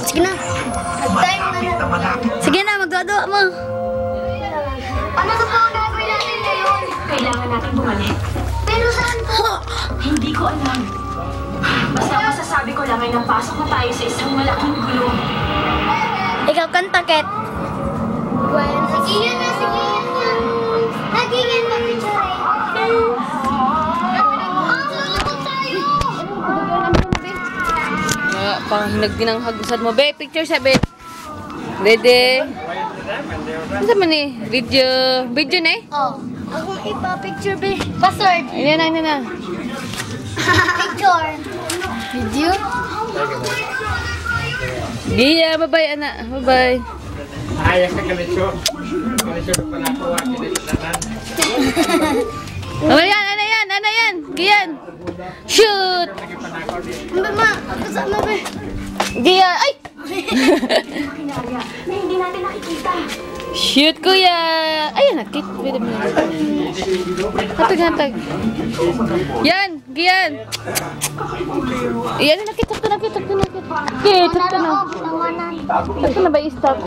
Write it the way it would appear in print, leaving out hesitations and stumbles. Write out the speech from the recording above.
Sige na. Time na. Sige na, magdodok mo. Ano sa pang gagawin natin ngayon? Kailangan natin bumalik. Pero saan po? Hindi ko alam. Basta masasabi ko lang ay napasok na tayo sa isang malaking gulong. Ikaw kanta, Ket. Sige yan na, sige yan na. Lagi yan na, picture. Pang nagdinanghagusad mo. Be, picture siya, be. Ready? Ano man eh? Video. Video na eh? Oh. Ako ipa-picture, be. Password. Ayan na. Picture. Video? Gia, bye-bye, anak. Bye-bye. Ayah ka kalisyo. Kalisyo pa na ako. Oh, yan, ano yan? Gian. Shoot! Mama, kasama, be. Gia, ay! Makinarya na hindi natin nakikita. Shoot, kuya! Ayun, nakit. Pwede mo na. Hatag. Yan, Gian. Yan, nakit. Sakto na. Sakto na ba i-stop?